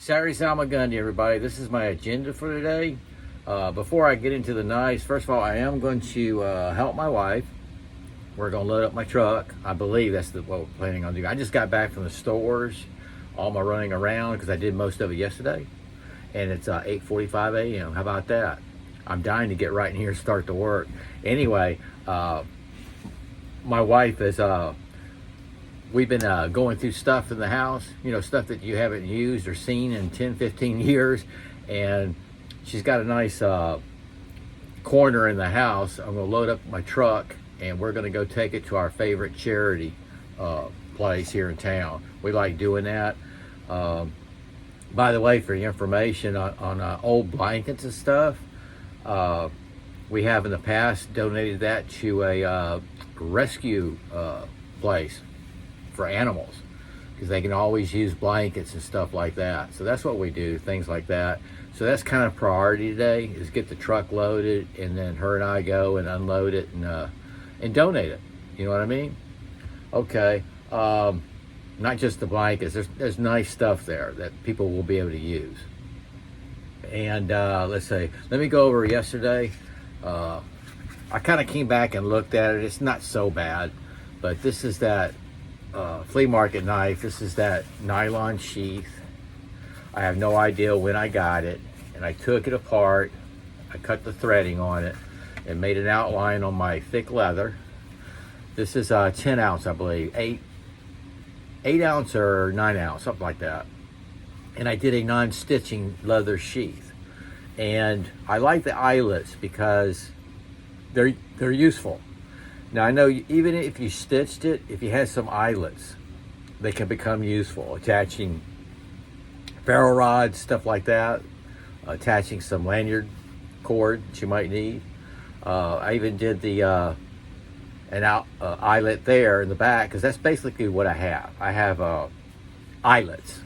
Saturday SALMAGUNDI, everybody. This is my agenda for today. Before I get into the knives, first of all, I am going to help my wife. We're going to load up my truck. I believe that's what we're planning on doing. I just got back from the stores, all my running around, because I did most of it yesterday. And it's 8:45 a.m. How about that? I'm dying to get right in here and start the work. Anyway, my wife is... we've been going through stuff in the house, stuff that you haven't used or seen in 10, 15 years. And she's got a nice corner in the house. I'm going to load up my truck and we're going to go take it to our favorite charity place here in town. We like doing that. By the way, for your information on old blankets and stuff, we have in the past donated that to a rescue place for animals, because they can always use blankets and stuff like that. So that's what we do, things like that. So that's kind of priority today, is get the truck loaded, and then her and I go and unload it and donate it. You know what I mean? Okay. Not just the blankets. There's nice stuff there that people will be able to use. And let's see. Let me go over yesterday. I kind of came back and looked at it. It's not so bad, but this is that flea market knife. This is that nylon sheath. I have no idea when I got it, and I took it apart. I cut the threading on it and made an outline on my thick leather. This is 10 ounce, I believe, 8 ounce or 9 ounce, something like that. And I did a non-stitching leather sheath, and I like the eyelets because they're useful. Now, I know even if you stitched it, if you had some eyelets, they can become useful. Attaching ferro rods, stuff like that. Attaching some lanyard cord that you might need. I even did the eyelet there in the back, because that's basically what I have. I have eyelets,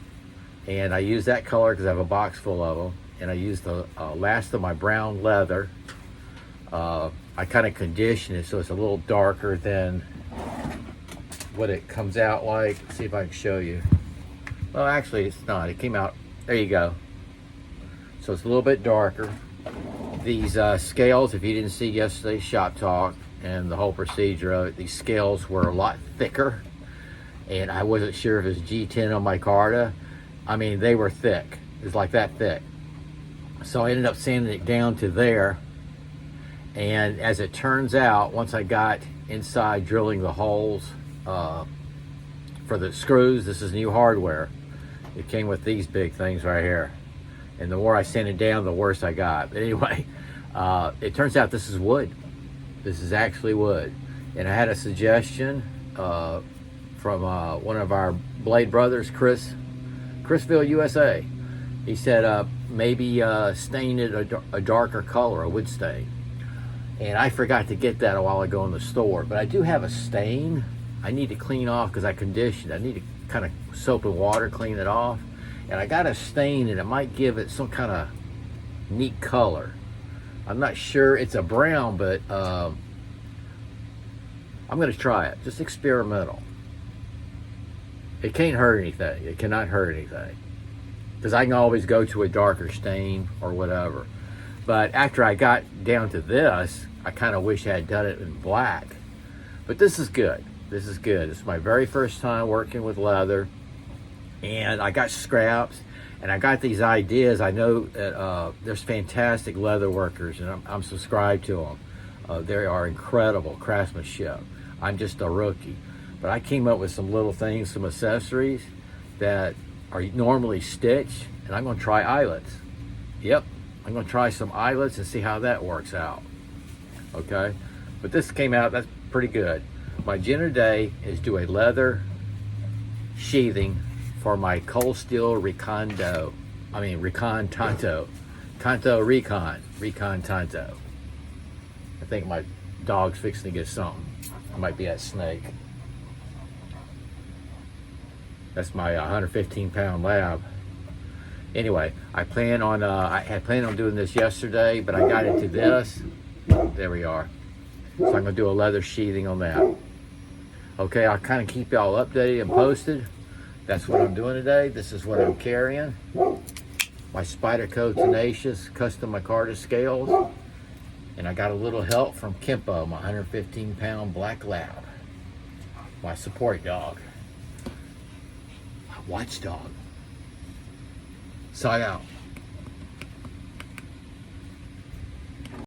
and I use that color because I have a box full of them. And I use the last of my brown leather. I kind of condition it so it's a little darker than what it comes out like. Let's see if I can show you. Well, actually, it's not. It came out, there you go. So it's a little bit darker. These scales, if you didn't see yesterday's shop talk and the whole procedure of it, these scales were a lot thicker. And I wasn't sure if it was G10 on my Carta. I mean, they were thick. It was like that thick. So I ended up sanding it down to there. And as it turns out, once I got inside drilling the holes for the screws, this is new hardware. It came with these big things right here. And the more I sanded down, the worse I got. But anyway, it turns out this is wood. This is actually wood. And I had a suggestion from one of our blade brothers, Chrisville, USA. He said maybe stain it a darker color, a wood stain. And I forgot to get that a while ago in the store, but I do have a stain I need to clean off because I conditioned. I need to kind of soap and water clean it off. And I got a stain, and it might give it some kind of neat color. I'm not sure. It's a brown, but I'm going to try it. Just experimental. It can't hurt anything. It cannot hurt anything, because I can always go to a darker stain or whatever. But after I got down to this, I kind of wish I had done it in black. But this is good. This is good. It's my very first time working with leather. And I got scraps, and I got these ideas. I know that there's fantastic leather workers, and I'm subscribed to them. They are incredible craftsmanship. I'm just a rookie. But I came up with some little things, some accessories that are normally stitched, and I'm going to try eyelets. Yep. I'm going to try some eyelets and see how that works out. Okay? But this came out, that's pretty good. My agenda today is do a leather sheathing for my cold steel Recon Tanto. Recon Tanto. I think my dog's fixing to get something. It might be that snake. That's my 115-pound lab. Anyway, I had planned on doing this yesterday, but I got into this. There we are. So I'm going to do a leather sheathing on that. Okay, I'll kind of keep y'all updated and posted. That's what I'm doing today. This is what I'm carrying. My Spyderco Tenacious custom micarta scales. And I got a little help from Kempo, my 115-pound black lab. My support dog. My watchdog. Sign out.